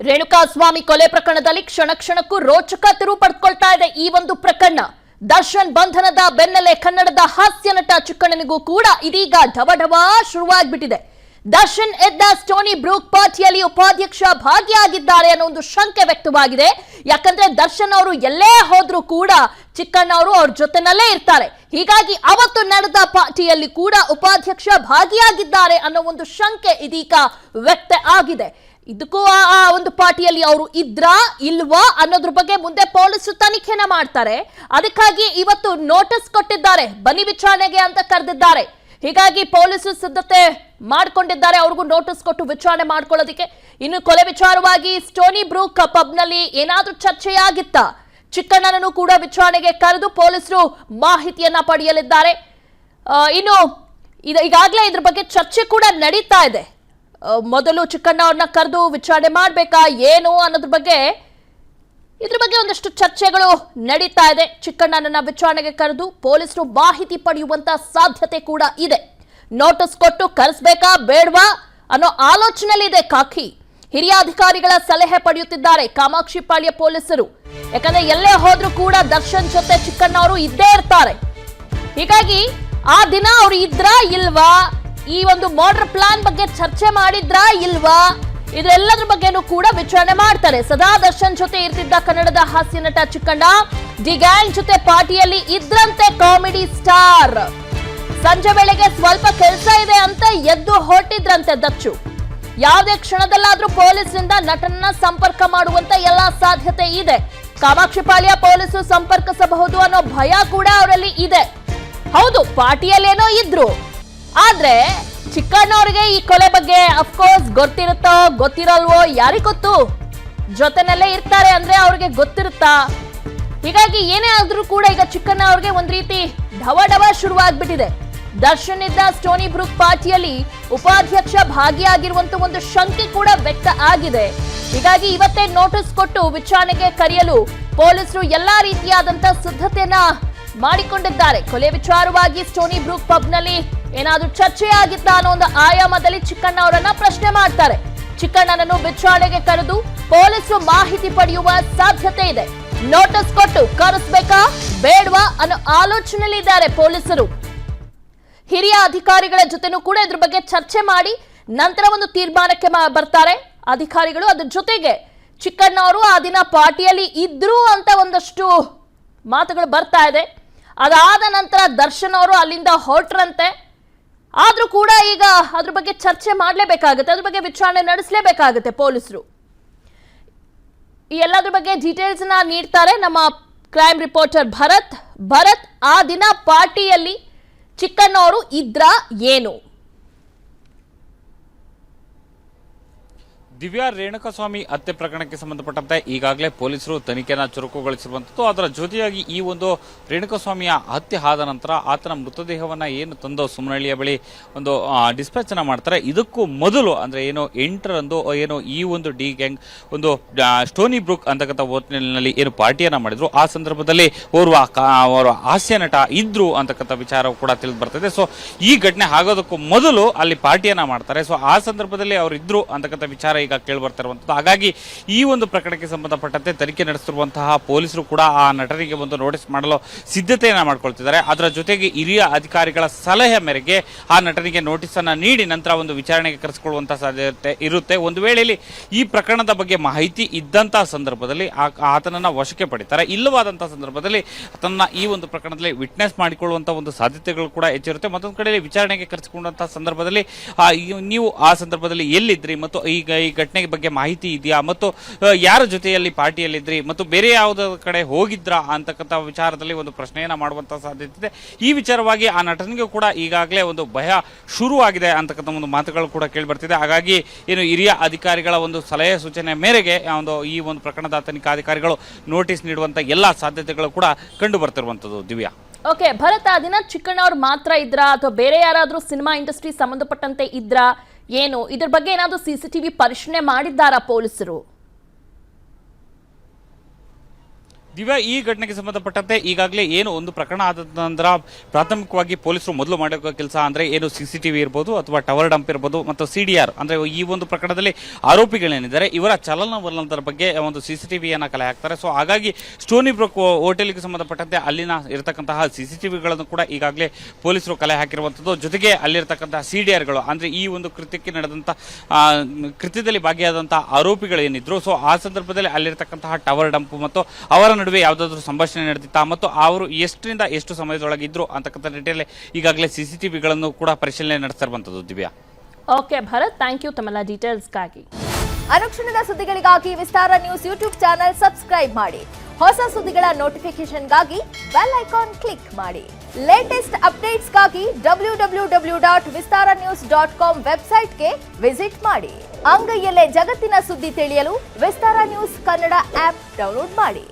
ರೇಣುಕಾಸ್ವಾಮಿ ಕೊಲೆ ಪ್ರಕರಣದಲ್ಲಿ ಕ್ಷಣ ಕ್ಷಣಕ್ಕೂ ರೋಚಕ ತಿರುವು ಪಡೆದುಕೊಳ್ತಾ ಇದೆ ಈ ಒಂದು ಪ್ರಕರಣ. ದರ್ಶನ್ ಬಂಧನದ ಬೆನ್ನಲ್ಲೇ ಕನ್ನಡದ ಹಾಸ್ಯ ನಟ ಚಿಕ್ಕಣ್ಣನಿಗೂ ಕೂಡ ಇದೀಗ ಢವಢವ ಶುರುವಾಗ್ಬಿಟ್ಟಿದೆ. ದರ್ಶನ್ ಎದ್ದ ಸ್ಟೋನಿ ಬ್ರೂಕ್ ಪಾರ್ಟಿಯಲ್ಲಿ ಉಪಾಧ್ಯಕ್ಷ ಭಾಗಿಯಾಗಿದ್ದಾರೆ ಅನ್ನೋ ಒಂದು ಶಂಕೆ ವ್ಯಕ್ತವಾಗಿದೆ. ಯಾಕಂದ್ರೆ ದರ್ಶನ್ ಅವರು ಎಲ್ಲೇ ಹೋದ್ರೂ ಕೂಡ ಚಿಕ್ಕಣ್ಣ ಅವರು ಅವ್ರ ಜೊತೆನಲ್ಲೇ ಇರ್ತಾರೆ. ಹೀಗಾಗಿ ಅವತ್ತು ನಡೆದ ಪಾರ್ಟಿಯಲ್ಲಿ ಕೂಡ ಉಪಾಧ್ಯಕ್ಷ ಭಾಗಿಯಾಗಿದ್ದಾರೆ ಅನ್ನೋ ಒಂದು ಶಂಕೆ ಇದೀಗ ವ್ಯಕ್ತ ಆಗಿದೆ. ಇದಕ್ಕೂ ಆ ಒಂದು ಪಾರ್ಟಿಯಲ್ಲಿ ಅವರು ಇದ್ರಾ ಇಲ್ವಾ ಅನ್ನೋದ್ರ ಬಗ್ಗೆ ಮುಂದೆ ಪೊಲೀಸರು ತನಿಖೆನ ಮಾಡ್ತಾರೆ. ಅದಕ್ಕಾಗಿ ಇವತ್ತು ನೋಟಿಸ್ ಕೊಟ್ಟಿದ್ದಾರೆ, ಬನ್ನಿ ವಿಚಾರಣೆಗೆ ಅಂತ ಕರೆದಿದ್ದಾರೆ. ಹೀಗಾಗಿ ಪೊಲೀಸರು ಸಿದ್ಧತೆ ಮಾಡ್ಕೊಂಡಿದ್ದಾರೆ ಅವ್ರಿಗೂ ನೋಟಿಸ್ ಕೊಟ್ಟು ವಿಚಾರಣೆ ಮಾಡ್ಕೊಳ್ಳೋದಕ್ಕೆ. ಇನ್ನು ಕೊಲೆ ವಿಚಾರವಾಗಿ ಸ್ಟೋನಿ ಬ್ರೂಕ್ ಪಬ್ನಲ್ಲಿ ಏನಾದ್ರೂ ಚರ್ಚೆಯಾಗಿತ್ತ? ಚಿಕ್ಕಣ್ಣನನ್ನು ಕೂಡ ವಿಚಾರಣೆಗೆ ಕರೆದು ಪೊಲೀಸರು ಮಾಹಿತಿಯನ್ನ ಪಡೆಯಲಿದ್ದಾರೆ. ಇನ್ನು ಈಗಾಗಲೇ ಇದ್ರ ಬಗ್ಗೆ ಚರ್ಚೆ ಕೂಡ ನಡೀತಾ ಇದೆ. ಮೊದಲು ಚಿಕ್ಕಣ್ಣ ಅವ್ರನ್ನ ಕರೆದು ವಿಚಾರಣೆ ಮಾಡ್ಬೇಕಾ ಏನು ಅನ್ನೋದ್ರ ಬಗ್ಗೆ ಇದ್ರ ಬಗ್ಗೆ ಒಂದಷ್ಟು ಚರ್ಚೆಗಳು ನಡೀತಾ ಇದೆ. ಚಿಕ್ಕಣ್ಣನನ್ನ ವಿಚಾರಣೆಗೆ ಕರೆದು ಪೊಲೀಸರು ಮಾಹಿತಿ ಪಡೆಯುವಂತ ಸಾಧ್ಯತೆ ಕೂಡ ಇದೆ. ನೋಟಿಸ್ ಕೊಟ್ಟು ಕರೆಸ್ಬೇಕಾ ಬೇಡವಾ ಅನ್ನೋ ಆಲೋಚನೆಯಲ್ಲಿ ಇದೆ ಕಾಕಿ. ಹಿರಿಯ ಅಧಿಕಾರಿಗಳ ಸಲಹೆ ಪಡೆಯುತ್ತಿದ್ದಾರೆ ಕಾಮಾಕ್ಷಿಪಾಳ್ಯ ಪೊಲೀಸರು. ಯಾಕಂದ್ರೆ ಎಲ್ಲೇ ಹೋದ್ರೂ ಕೂಡ ದರ್ಶನ್ ಜೊತೆ ಚಿಕ್ಕಣ್ಣ ಅವರು ಇದ್ದೇ ಇರ್ತಾರೆ. ಹೀಗಾಗಿ ಆ ದಿನ ಅವರು ಇದ್ರಾ ಇಲ್ವಾ, ಈ ಒಂದು ಮರ್ಡರ್ ಪ್ಲಾನ್ ಬಗ್ಗೆ ಚರ್ಚೆ ಮಾಡಿದ್ರಾ ಇಲ್ವಾ, ಇದೆಲ್ಲದ್ರ ಬಗ್ಗೆನೂ ಕೂಡ ವಿಚಾರಣೆ ಮಾಡ್ತಾರೆ. ಸದಾ ದರ್ಶನ್ ಜೊತೆ ಇರ್ತಿದ್ದ ಕನ್ನಡದ ಹಾಸ್ಯ ನಟ ಚಿಕ್ಕಣ್ಣ ಡಿ ಗ್ಯಾಂಗ್ ಜೊತೆ ಪಾರ್ಟಿಯಲ್ಲಿ ಇದ್ರಂತೆ. ಕಾಮಿಡಿ ಸ್ಟಾರ್ ಸಂಜೆ ವೇಳೆಗೆ ಸ್ವಲ್ಪ ಕೆಲಸ ಇದೆ ಅಂತ ಎದ್ದು ಹೊರಟಿದ್ರಂತೆ ದಚ್ಚು. ಯಾವುದೇ ಕ್ಷಣದಲ್ಲಾದ್ರೂ ಪೊಲೀಸರಿಂದ ನಟನನ್ನ ಸಂಪರ್ಕ ಮಾಡುವಂತ ಎಲ್ಲಾ ಸಾಧ್ಯತೆ ಇದೆ. ಕಾಮಾಕ್ಷಿಪಾಳ್ಯ ಪೊಲೀಸರು ಸಂಪರ್ಕಿಸಬಹುದು ಅನ್ನೋ ಭಯ ಕೂಡ ಅವರಲ್ಲಿ ಇದೆ. ಹೌದು, ಪಾರ್ಟಿಯಲ್ಲೇನೋ ಇದ್ರು, ಆದ್ರೆ ಚಿಕ್ಕಣ್ಣವ್ರಿಗೆ ಈ ಕೊಲೆ ಬಗ್ಗೆ ಅಫ್ಕೋರ್ಸ್ ಗೊತ್ತಿರುತ್ತೋ ಗೊತ್ತಿರಲ್ವೋ ಯಾರಿಗ್ ಗೊತ್ತು. ಜೊತೆನಲ್ಲೇ ಇರ್ತಾರೆ ಅಂದ್ರೆ ಅವ್ರಿಗೆ ಗೊತ್ತಿರುತ್ತಾ? ಹೀಗಾಗಿ ಏನೇ ಆದ್ರೂ ಕೂಡ ಈಗ ಚಿಕ್ಕಣ್ಣ ಅವ್ರಿಗೆ ಒಂದ್ ರೀತಿ ಢವಢವ ಶುರುವಾಗ್ಬಿಟ್ಟಿದೆ. ದರ್ಶನ್ ಇದ್ದ ಸ್ಟೋನಿ ಬ್ರೂಕ್ ಪಾರ್ಟಿಯಲ್ಲಿ ಉಪಾಧ್ಯಕ್ಷ ಭಾಗಿಯಾಗಿರುವಂತ ಒಂದು ಶಂಕೆ ಕೂಡ ವ್ಯಕ್ತ ಆಗಿದೆ. ಹೀಗಾಗಿ ಇವತ್ತೇ ನೋಟಿಸ್ ಕೊಟ್ಟು ವಿಚಾರಣೆಗೆ ಕರೆಯಲು ಪೊಲೀಸರು ಎಲ್ಲಾ ರೀತಿಯಾದಂತ ಸಿದ್ಧತೆಯನ್ನ ಮಾಡಿಕೊಂಡಿದ್ದಾರೆ. ಕೊಲೆ ವಿಚಾರವಾಗಿ ಸ್ಟೋನಿ ಬ್ರೂಕ್ ಪಬ್ನಲ್ಲಿ ಏನಾದ್ರೂ ಚರ್ಚೆ ಆಗಿತ್ತಾ ಅನ್ನೋ ಒಂದು ಆಯಾಮದಲ್ಲಿ ಚಿಕ್ಕಣ್ಣ ಅವರನ್ನ ಪ್ರಶ್ನೆ ಮಾಡ್ತಾರೆ. ಚಿಕ್ಕಣ್ಣನನ್ನು ವಿಚಾರಣೆಗೆ ಕರೆದು ಪೊಲೀಸರು ಮಾಹಿತಿ ಪಡೆಯುವ ಸಾಧ್ಯತೆ ಇದೆ. ನೋಟಿಸ್ ಕೊಟ್ಟು ಕರೆಸ್ಬೇಕಾ ಬೇಡವಾ ಅನ್ನೋ ಆಲೋಚನೆಯಲ್ಲಿದ್ದಾರೆ ಪೊಲೀಸರು. ಹಿರಿಯ ಅಧಿಕಾರಿಗಳ ಜೊತೆನೂ ಕೂಡ ಇದ್ರ ಬಗ್ಗೆ ಚರ್ಚೆ ಮಾಡಿ ನಂತರ ಒಂದು ತೀರ್ಮಾನಕ್ಕೆ ಬರ್ತಾರೆ ಅಧಿಕಾರಿಗಳು. ಅದ್ರ ಜೊತೆಗೆ ಚಿಕ್ಕಣ್ಣ ಅವರು ಆ ದಿನ ಪಾರ್ಟಿಯಲ್ಲಿ ಇದ್ರು ಅಂತ ಒಂದಷ್ಟು ಮಾತುಗಳು ಬರ್ತಾ ಇದೆ. ಅದಾದ ನಂತರ ದರ್ಶನ್ ಅವರು ಅಲ್ಲಿಂದ ಹೊರಟ್ರಂತೆ. ಆದ್ರೂ ಕೂಡ ಈಗ ಅದ್ರ ಬಗ್ಗೆ ಚರ್ಚೆ ಮಾಡಲೇಬೇಕಾಗುತ್ತೆ, ಅದ್ರ ಬಗ್ಗೆ ವಿಚಾರಣೆ ನಡೆಸಲೇಬೇಕಾಗುತ್ತೆ ಪೊಲೀಸರು. ಈ ಎಲ್ಲದ್ರ ಬಗ್ಗೆ ಡೀಟೇಲ್ಸ್ ನೀಡ್ತಾರೆ ನಮ್ಮ ಕ್ರೈಮ್ ರಿಪೋರ್ಟರ್ ಭರತ್. ಆ ದಿನ ಪಾರ್ಟಿಯಲ್ಲಿ ಚಿಕ್ಕಣ್ಣ ಅವರು ಇದ್ರಾ ಏನು? ದಿವ್ಯಾ, ರೇಣುಕಾಸ್ವಾಮಿ ಹತ್ಯೆ ಪ್ರಕರಣಕ್ಕೆ ಸಂಬಂಧಪಟ್ಟಂತೆ ಈಗಾಗಲೇ ಪೊಲೀಸರು ತನಿಖೆಯನ್ನು ಚುರುಕುಗೊಳಿಸಿರುವಂಥದ್ದು. ಅದರ ಜೊತೆಯಾಗಿ ಈ ಒಂದು ರೇಣುಕಾಸ್ವಾಮಿಯ ಹತ್ಯೆ ಆದ ನಂತರ ಆತನ ಮೃತದೇಹವನ್ನು ಏನು ತಂದು ಸುಮನಹಳ್ಳಿಯ ಬಳಿ ಒಂದು ಡಿಸ್ಪ್ಯಾಚ್ ಅನ್ನ ಮಾಡ್ತಾರೆ. ಇದಕ್ಕೂ ಮೊದಲು ಅಂದ್ರೆ ಏನು 8ರಂದು ಏನು ಈ ಒಂದು ಡಿ ಗ್ಯಾಂಗ್ ಒಂದು ಸ್ಟೋನಿ ಬ್ರೂಕ್ ಅಂತಕ್ಕಂಥ ಹೋಟೆಲ್ನಲ್ಲಿ ಏನು ಪಾರ್ಟಿಯನ್ನ ಮಾಡಿದ್ರು, ಆ ಸಂದರ್ಭದಲ್ಲಿ ಓರ್ವ ಹಾಸ್ಯ ನಟ ಇದ್ರು ಅಂತಕ್ಕಂಥ ವಿಚಾರ ಕೂಡ ತಿಳಿದು ಬರ್ತದೆ. ಸೊ ಈ ಘಟನೆ ಆಗೋದಕ್ಕೂ ಮೊದಲು ಅಲ್ಲಿ ಪಾರ್ಟಿಯನ್ನ ಮಾಡ್ತಾರೆ. ಸೊ ಆ ಸಂದರ್ಭದಲ್ಲಿ ಅವರು ಇದ್ರು ಅಂತಕ್ಕಂಥ ವಿಚಾರ ಈಗ ಕೇಳಿ ಬರ್ತಾ ಇರುವಂತದ್ದು. ಹಾಗಾಗಿ ಈ ಒಂದು ಪ್ರಕರಣಕ್ಕೆ ಸಂಬಂಧಪಟ್ಟಂತೆ ತನಿಖೆ ನಡೆಸುತ್ತಿರುವಂತಹ ಪೊಲೀಸರು ಕೂಡ ಆ ನಟನಿಗೆ ಒಂದು ನೋಟಿಸ್ ಮಾಡಲು ಸಿದ್ಧತೆಯನ್ನ ಮಾಡ್ಕೊಳ್ತಿದ್ದಾರೆ. ಅದರ ಜೊತೆಗೆ ಹಿರಿಯ ಅಧಿಕಾರಿಗಳ ಸಲಹೆ ಮೇರೆಗೆ ಆ ನಟನಿಗೆ ನೋಟಿಸ್ ಅನ್ನ ನೀಡಿ ನಂತರ ಒಂದು ವಿಚಾರಣೆಗೆ ಕರೆಸಿಕೊಳ್ಳುವಂತಹ ಸಾಧ್ಯತೆ ಇರುತ್ತೆ. ಒಂದು ವೇಳೆಯಲ್ಲಿ ಈ ಪ್ರಕರಣದ ಬಗ್ಗೆ ಮಾಹಿತಿ ಇದ್ದಂತಹ ಸಂದರ್ಭದಲ್ಲಿ ಆತನನ್ನ ವಶಕ್ಕೆ ಪಡಿತಾರೆ. ಇಲ್ಲವಾದಂತಹ ಸಂದರ್ಭದಲ್ಲಿ ತನ್ನ ಈ ಒಂದು ಪ್ರಕರಣದಲ್ಲಿ ವಿಟ್ನೆಸ್ ಮಾಡಿಕೊಳ್ಳುವಂತಹ ಒಂದು ಸಾಧ್ಯತೆಗಳು ಕೂಡ ಹೆಚ್ಚಿರುತ್ತೆ. ಮತ್ತೊಂದು ಕಡೆಯಲ್ಲಿ ವಿಚಾರಣೆಗೆ ಕರೆಸಿಕೊಂಡಂತಹ ಸಂದರ್ಭದಲ್ಲಿ ನೀವು ಆ ಸಂದರ್ಭದಲ್ಲಿ ಎಲ್ಲಿದ್ರಿ ಮತ್ತು ಈಗ ಈ ಘಟನೆ ಬಗ್ಗೆ ಮಾಹಿತಿ ಇದೆಯಾ ಮತ್ತು ಯಾರ ಜೊತೆಯಲ್ಲಿ ಪಾರ್ಟಿಯಲ್ಲಿದ್ರಿ ಮತ್ತು ಬೇರೆ ಯಾವುದೋ ಕಡೆ ಹೋಗಿದ್ರಾ ಅಂತಕ್ಕಂಥ ವಿಚಾರದಲ್ಲಿ ಒಂದು ಪ್ರಶ್ನೆಯನ್ನ ಮಾಡುವಂತಹ ಸಾಧ್ಯತೆ ಇದೆ. ಈ ವಿಚಾರವಾಗಿ ಆ ನಟನಿಗೂ ಕೂಡ ಈಗಾಗಲೇ ಒಂದು ಭಯ ಶುರುವಾಗಿದೆ ಅಂತಕ್ಕಂಥ ಒಂದು ಮಾತುಗಳು ಕೂಡ ಕೇಳಿ ಬರ್ತಿದೆ. ಹಾಗಾಗಿ ಏನು ಹಿರಿಯ ಅಧಿಕಾರಿಗಳ ಒಂದು ಸಲಹೆ ಸೂಚನೆ ಮೇರೆಗೆ ಈ ಒಂದು ಪ್ರಕರಣದ ತನಿಖಾಧಿಕಾರಿಗಳು ನೋಟಿಸ್ ನೀಡುವಂತ ಎಲ್ಲಾ ಸಾಧ್ಯತೆಗಳು ಕೂಡ ಕಂಡು ಬರ್ತಿರುವಂತದ್ದು. ದಿವ್ಯಾ, ಓಕೆ ಭರತ್, ಆ ದಿನ ಚಿಕ್ಕಣ್ಣ ಅವ್ರು ಮಾತ್ರ ಇದ್ರಾ ಅಥವಾ ಬೇರೆ ಯಾರಾದ್ರೂ ಸಿನಿಮಾ ಇಂಡಸ್ಟ್ರಿ ಸಂಬಂಧಪಟ್ಟಂತೆ ಇದ್ರಾ ಏನು? ಇದ್ರ ಬಗ್ಗೆ ಏನಾದ್ರೂ ಸಿಸಿಟಿವಿ ಪರಿಶೀಲನೆ ಮಾಡಿದ್ದಾರಾ ಪೊಲೀಸರು? ದಿವ್ಯಾ, ಈ ಘಟನೆಗೆ ಸಂಬಂಧಪಟ್ಟಂತೆ ಈಗಾಗಲೇ ಏನು ಒಂದು ಪ್ರಕರಣ ಆದ ನಂತರ ಪ್ರಾಥಮಿಕವಾಗಿ ಪೊಲೀಸರು ಮೊದಲು ಮಾಡಿರೋ ಕೆಲಸ ಅಂದ್ರೆ ಏನು CCTV ಇರ್ಬೋದು ಅಥವಾ ಟವರ್ ಡಂಪ್ ಇರ್ಬೋದು ಮತ್ತು CDR ಅಂದ್ರೆ ಈ ಒಂದು ಪ್ರಕರಣದಲ್ಲಿ ಆರೋಪಿಗಳೇನಿದ್ದಾರೆ ಇವರ ಚಲನವಲನದ ಬಗ್ಗೆ ಒಂದು CCTVಯನ್ನು ಕಲೆ ಹಾಕ್ತಾರೆ. ಸೊ ಹಾಗಾಗಿ ಸ್ಟೋನಿ ಬ್ರೋಕ್ ಹೋಟೆಲ್ಗೆ ಸಂಬಂಧಪಟ್ಟಂತೆ ಅಲ್ಲಿನ ಇರತಕ್ಕಂತಹ CCTVಗಳನ್ನು ಕೂಡ ಈಗಾಗಲೇ ಪೊಲೀಸರು ಕಲೆ ಹಾಕಿರುವಂಥದ್ದು. ಜೊತೆಗೆ ಅಲ್ಲಿರ್ತಕ್ಕಂತಹ CDRಗಳು ಅಂದ್ರೆ ಈ ಒಂದು ಕೃತ್ಯಕ್ಕೆ ನಡೆದಂತ ಕೃತ್ಯದಲ್ಲಿ ಭಾಗಿಯಾದಂತಹ ಆರೋಪಿಗಳೇನಿದ್ರು ಸೊ ಆ ಸಂದರ್ಭದಲ್ಲಿ ಅಲ್ಲಿರ್ತಕ್ಕಂತಹ ಟವರ್ ಡಂಪ್ ಮತ್ತು ಅವರ ನಡುವೆ ಯಾವುದಾದ್ರೂ ಸಂಭಾಷಣೆ ನಡೆದಿತ್ತಾ ಮತ್ತು ಅವರು ಎಷ್ಟರಿಂದ ಎಷ್ಟು ಸಮಯದೊಳಗೆ ಇದ್ರು ಅಂತಕ್ಕಂಥ ನಿಟ್ಟಿನಲ್ಲಿ ಈಗಾಗಲೇ CCTVಗಳನ್ನು ಕೂಡ ಪರಿಶೀಲನೆ ನಡೆಸ್ತಾ ಇರುವಂತದ್ದು. Divya, okay Bharat, thank you ತಮ್ಮೆಲ್ಲ ಡೀಟೇಲ್ಸ್ಗಾಗಿ. ಅನುಕ್ಷಣದ ಸುದ್ದಿಗಳಿಗಾಗಿ Vistara news YouTube channel subscribe ಮಾಡಿ. ಹೊಸ ಸುದ್ದಿಗಳ ನೋಟಿಫಿಕೇಶನ್ಗಾಗಿ ಬೆಲ್ ಐಕಾನ್ ಕ್ಲಿಕ್ ಮಾಡಿ. ಲೇಟೆಸ್ಟ್ ಅಪ್ಡೇಟ್ಸ್ಗಾಗಿ www.vistaranews.com ವೆಬ್ಸೈಟ್ಗೆ ವಿಸಿಟ್ ಮಾಡಿ. ಅಂಗೈಯಲ್ಲೇ ಜಗತ್ತಿನ ಸುದ್ದಿ ತಿಳಿಯಲು Vistara news Kannada app download ಮಾಡಿ.